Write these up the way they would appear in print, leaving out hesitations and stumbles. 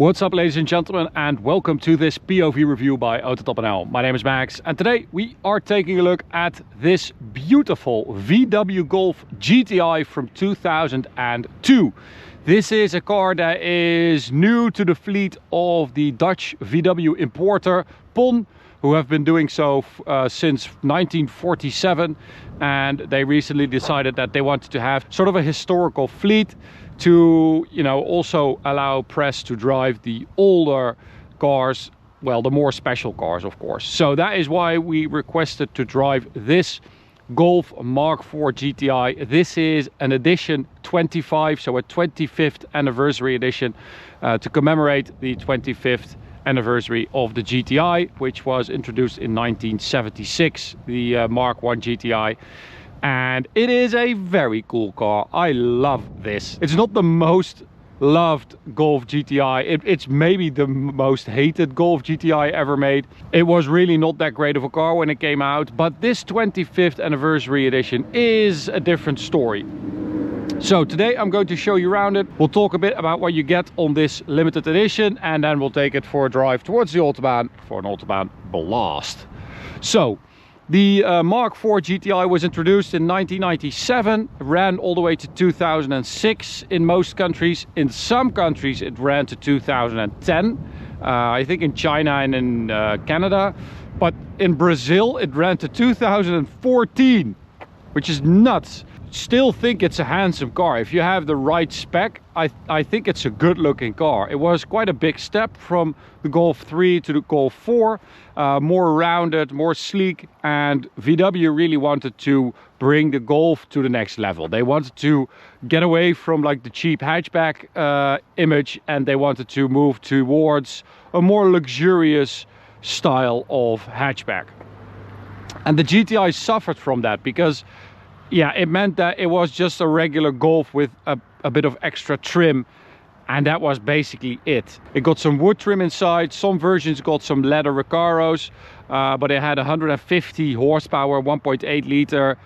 What's up, ladies and gentlemen, and welcome to this POV review by Autobahn. My name is Max, and today we are taking a look at this beautiful VW Golf GTI from 2002. This is a car that is new to the fleet of the Dutch VW importer PON, who have been doing so since 1947, and they recently decided that they wanted to have sort of a historical fleet to, also allow press to drive the older cars, well, the more special cars, of course. So that is why we requested to drive this Golf Mark IV GTI. This is an edition 25, so a 25th anniversary edition to commemorate the 25th anniversary of the GTI, which was introduced in 1976, the Mark I GTI. And it is a very cool car. I love this. It's not the most loved Golf GTI. It's maybe the most hated Golf GTI ever made. It was really not that great of a car when it came out, but this 25th anniversary edition is a different story. So today I'm going to show you around it. We'll talk a bit about what you get on this limited edition, and then we'll take it for a drive towards the Autobahn for an Autobahn blast. So the Mark IV GTI was introduced in 1997, ran all the way to 2006 in most countries. In some countries it ran to 2010, I think in China and in Canada. But in Brazil it ran to 2014, which is nuts. Still think it's a handsome car. If you have the right spec, I think it's a good looking car. It was quite a big step from the Golf 3 to the Golf 4, more rounded, more sleek, and VW really wanted to bring the Golf to the next level. They wanted to get away from like the cheap hatchback image, and they wanted to move towards a more luxurious style of hatchback. And the GTI suffered from that because it meant that it was just a regular Golf with a bit of extra trim, and that was basically it. It got some wood trim inside, some versions got some leather Recaros, but it had 150 horsepower, 1.8 liter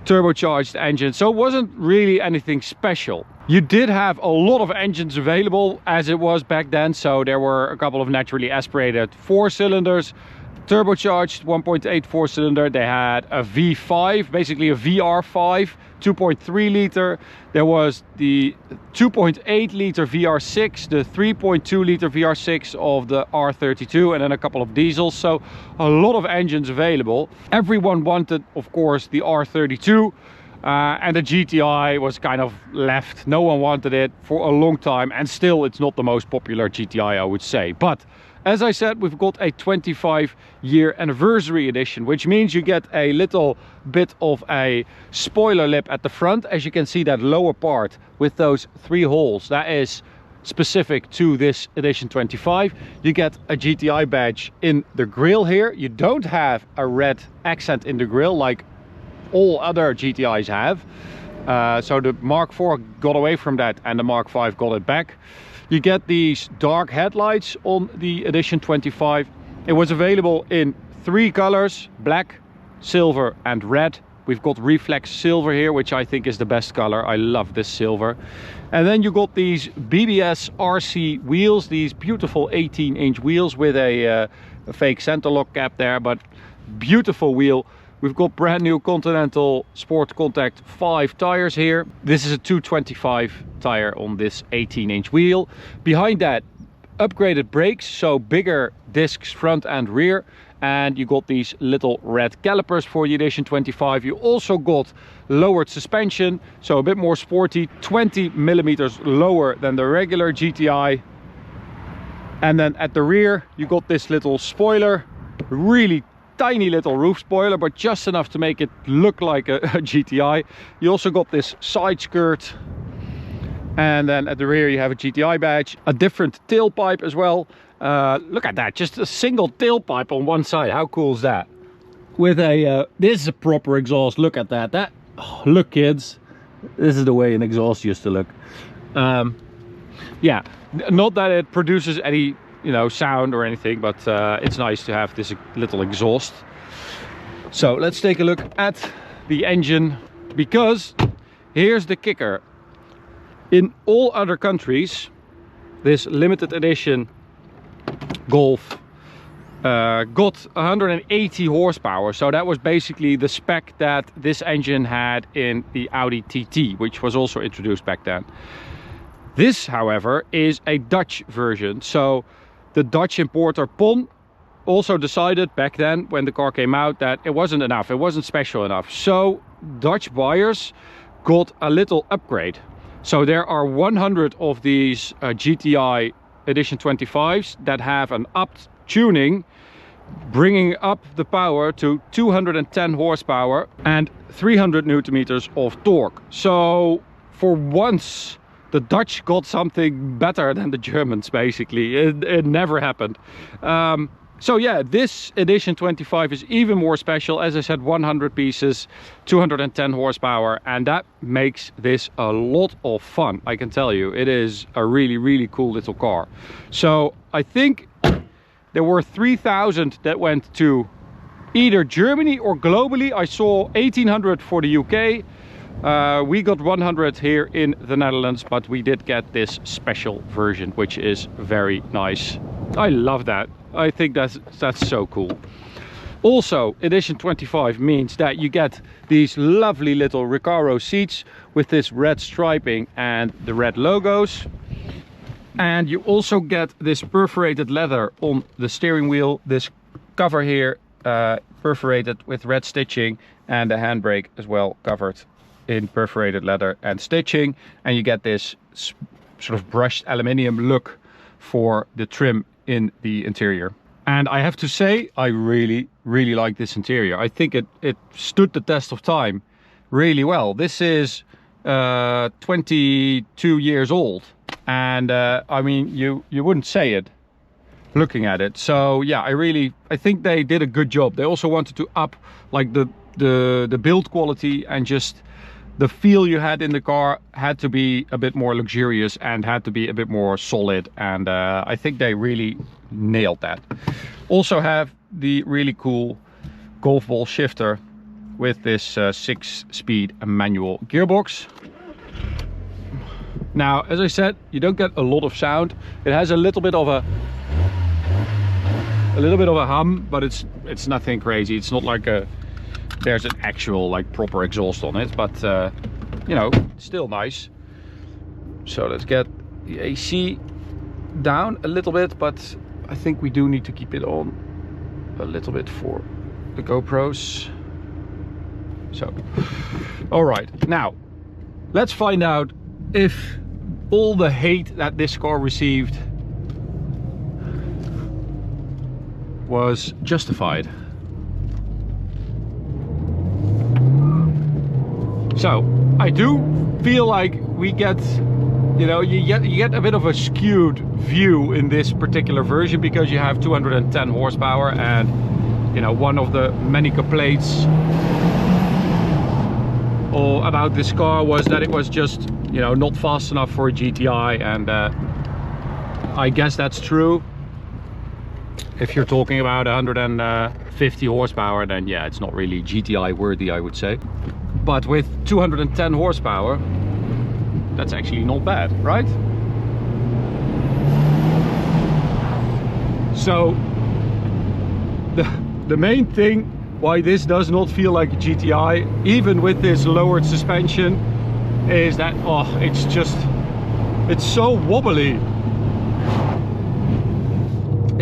turbocharged engine, so it wasn't really anything special. You did have a lot of engines available as it was back then, so there were a couple of naturally aspirated 4-cylinders, turbocharged 1.8 4-cylinder. They had a V5, basically a VR5, 2.3 liter. There was the 2.8 liter VR6, the 3.2 liter VR6 of the R32, and then a couple of diesels. So a lot of engines available. Everyone wanted, of course, the R32, and the GTI was kind of left. No one wanted it for a long time, and still it's not the most popular GTI, I would say. But as I said, we've got a 25-year anniversary edition, which means you get a little bit of a spoiler lip at the front. As you can see, that lower part with those 3 holes, that is specific to this edition 25. You get a GTI badge in the grille here. You don't have a red accent in the grille like all other GTIs have. So the Mark IV got away from that, and the Mark V got it back. You get these dark headlights on the edition 25. It was available in 3 colors: black, silver and red. We've got reflex silver here, which I think is the best color. I love this silver. And then you got these BBS RC wheels, these beautiful 18-inch wheels with a fake center lock cap there, but beautiful wheel. We've got brand new Continental Sport Contact 5 tires here. This is a 225 tire on this 18-inch wheel. Behind that, upgraded brakes, so bigger discs front and rear. And you got these little red calipers for the edition 25. You also got lowered suspension, so a bit more sporty, 20 millimeters lower than the regular GTI. And then at the rear, you got this little spoiler, really tiny little roof spoiler, but just enough to make it look like a GTI. You also got this side skirt, and then at the rear you have a GTI badge, a different tailpipe as well. Look at that, just a single tailpipe on one side. How cool is that? With a this is a proper exhaust. Look at that. Look, kids, this is the way an exhaust used to look. Yeah, not that it produces any sound or anything, but it's nice to have this little exhaust. So let's take a look at the engine, because here's the kicker. In all other countries this limited edition Golf got 180 horsepower, so that was basically the spec that this engine had in the Audi TT, which was also introduced back then. This, however, is a Dutch version, so the Dutch importer PON also decided back then when the car came out that it wasn't enough, it wasn't special enough. So Dutch buyers got a little upgrade. So there are 100 of these GTI edition 25s that have an upped tuning, bringing up the power to 210 horsepower and 300 newton meters of torque. So for once the Dutch got something better than the Germans, basically. It never happened. So yeah, this edition 25 is even more special. As I said, 100 pieces, 210 horsepower, and that makes this a lot of fun. I can tell you, it is a really, really cool little car. So I think there were 3,000 that went to either Germany or globally. I saw 1,800 for the UK. We got 100 here in the Netherlands, but we did get this special version, which is very nice. I love that. I think that's so cool. Also, edition 25 means that you get these lovely little Recaro seats with this red striping and the red logos. And you also get this perforated leather on the steering wheel, this cover here perforated with red stitching, and the handbrake as well covered in perforated leather and stitching, and you get this sort of brushed aluminium look for the trim in the interior. And I have to say, I really, really like this interior. I think it stood the test of time really well. This is 22 years old, and I mean, you wouldn't say it looking at it. So yeah, I think they did a good job. They also wanted to up like the build quality, and just the feel you had in the car had to be a bit more luxurious and had to be a bit more solid, and I think they really nailed that. Also have the really cool golf ball shifter with this 6-speed manual gearbox. Now, as I said, you don't get a lot of sound. It has a little bit of a hum, but it's nothing crazy. It's not like there's an actual like proper exhaust on it, but you know, still nice. So let's get the AC down a little bit, but I think we do need to keep it on a little bit for the GoPros. So, all right, now let's find out if all the hate that this car received was justified. So I do feel like we get, you know, you get a bit of a skewed view in this particular version, because you have 210 horsepower, and you know, one of the many complaints about this car was that it was just, you know, not fast enough for a GTI, and I guess that's true. If you're talking about 150 horsepower, then yeah, it's not really GTI worthy, I would say. But with 210 horsepower, that's actually not bad, right? So the main thing why this does not feel like a GTI, even with this lowered suspension, is that, oh, it's so wobbly.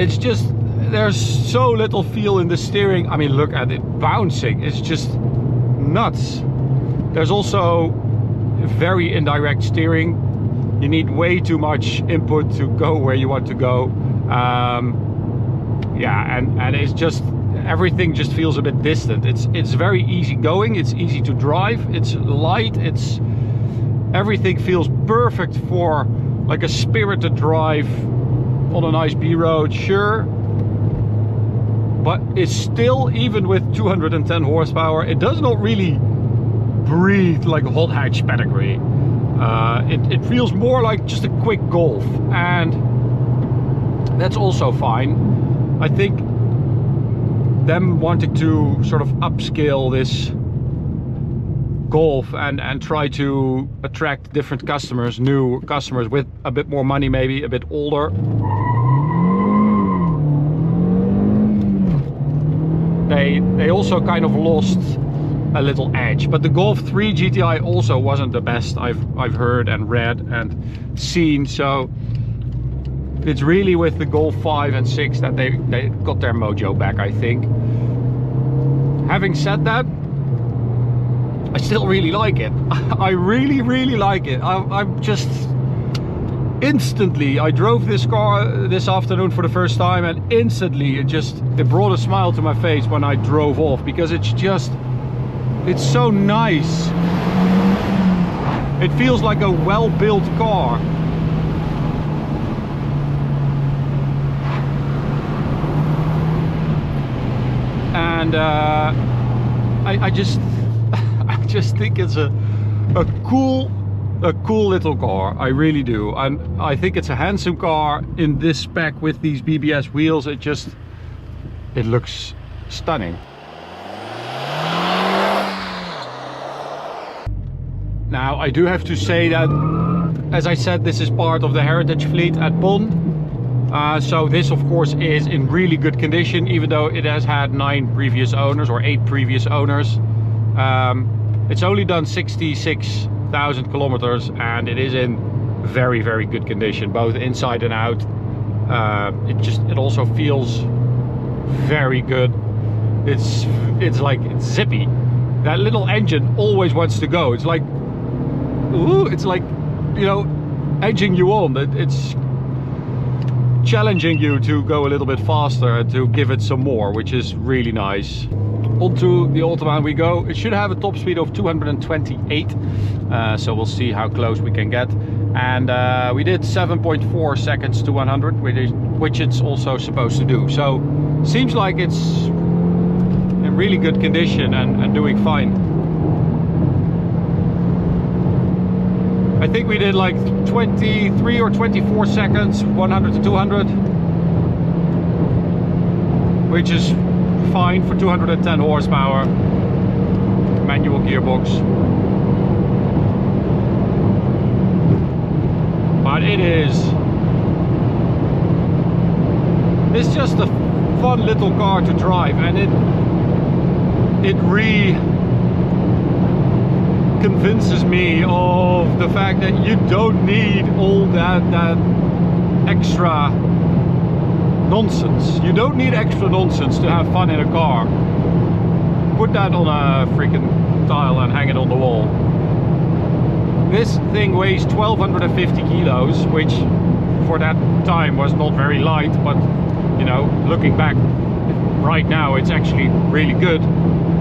It's just, there's so little feel in the steering. I mean, look at it bouncing, it's just nuts. There's also very indirect steering. You need way too much input to go where you want to go. Yeah, and it's just, everything just feels a bit distant. It's very easy going, it's easy to drive, it's light, everything feels perfect for like a spirited drive on a nice B road, sure. But it's still, even with 210 horsepower, it does not really breathe like a hot hatch pedigree. It feels more like just a quick Golf, and that's also fine. I think them wanting to sort of upscale Golf and try to attract different customers, new customers with a bit more money, maybe a bit older. They also kind of lost a little edge, but the Golf 3 GTI also wasn't the best I've heard and read and seen. So it's really with the Golf 5 and 6 that they got their mojo back, I think. Having said that, I still really like it. I really like it. I'm just instantly, I drove this car this afternoon for the first time, and instantly it brought a smile to my face when I drove off, because it's so nice. It feels like a well-built car. And I just think it's a cool little car. I really do. And I think it's a handsome car in this spec with these BBS wheels. It looks stunning. Now, I do have to say that, as I said, this is part of the heritage fleet at Bonn. So this, of course, is in really good condition, even though it has had 9 previous owners or 8 previous owners. It's only done 66,000 kilometers, and it is in very good condition, both inside and out. It also feels very good. It's zippy. That little engine always wants to go. It's like, ooh, it's like, you know, edging you on. It's challenging you to go a little bit faster and to give it some more, which is really nice. Onto the Autobahn we go. It should have a top speed of 228, so we'll see how close we can get. And we did 7.4 seconds to 100, which it's also supposed to do. So seems like it's in really good condition and doing fine. I think we did like 23 or 24 seconds, 100 to 200, which is fine for 210 horsepower, manual gearbox. But it's just a fun little car to drive, and it convinces me of the fact that you don't need all that extra nonsense. You don't need extra nonsense to have fun in a car. Put that on a freaking tile and hang it on the wall. This thing weighs 1250 kilos, which for that time was not very light, but you know, looking back right now, it's actually really good.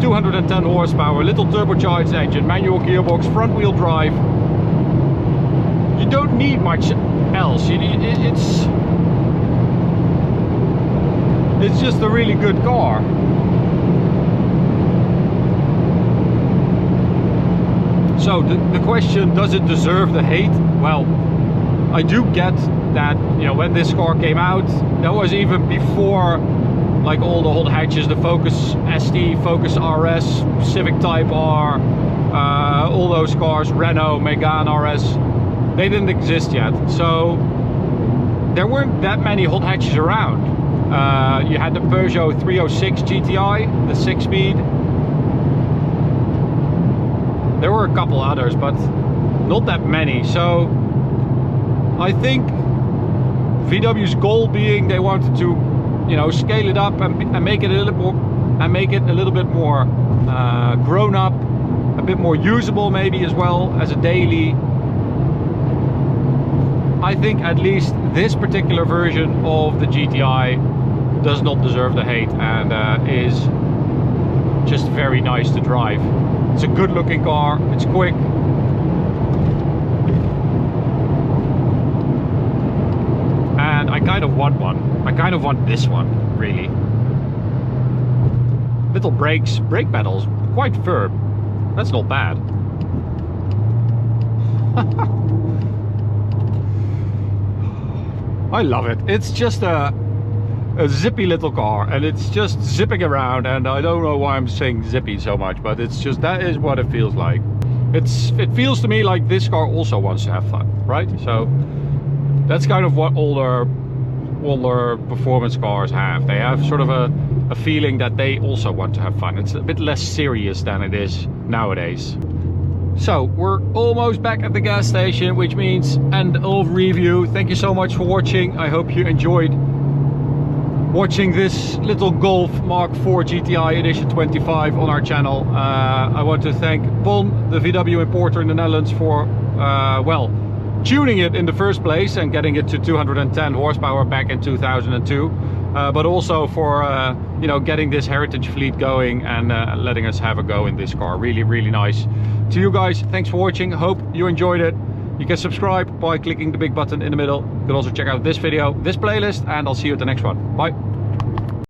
210 horsepower, little turbocharged engine, manual gearbox, front wheel drive. You don't need much else. It's just a really good car. So the question, does it deserve the hate? Well, I do get that, you know, when this car came out, that was even before like all the hot hatches, the Focus ST, Focus RS, Civic Type R, all those cars, Renault, Megane RS, they didn't exist yet. So there weren't that many hot hatches around. You had the Peugeot 306 GTI, the 6-speed. There were a couple others, but not that many. So I think VW's goal being they wanted to, you know, scale it up and make it a little bit more grown up, a bit more usable maybe as well as a daily. I think at least this particular version of the GTI does not deserve the hate, and is just very nice to drive. It's a good looking car, it's quick. And I kind of want one. I kind of want this one, really. Little brakes, brake pedals, quite firm. That's not bad. I love it. It's just a a zippy little car, and it's just zipping around, and I don't know why I'm saying zippy so much, but it's just, that is what it feels like. It feels to me like this car also wants to have fun, right? So that's kind of what older performance cars have. They have sort of a feeling that they also want to have fun. It's a bit less serious than it is nowadays. So we're almost back at the gas station, which means end of review. Thank you so much for watching. I hope you enjoyed watching this little Golf Mark IV GTI edition 25 on our channel. I want to thank Bon, the VW importer in the Netherlands, for well, tuning it in the first place and getting it to 210 horsepower back in 2002, but also for you know, getting this heritage fleet going and letting us have a go in this car. Really nice. To you guys, thanks for watching. Hope you enjoyed it. You can subscribe by clicking the big button in the middle. You can also check out this video, this playlist, and I'll see you at the next one. Bye.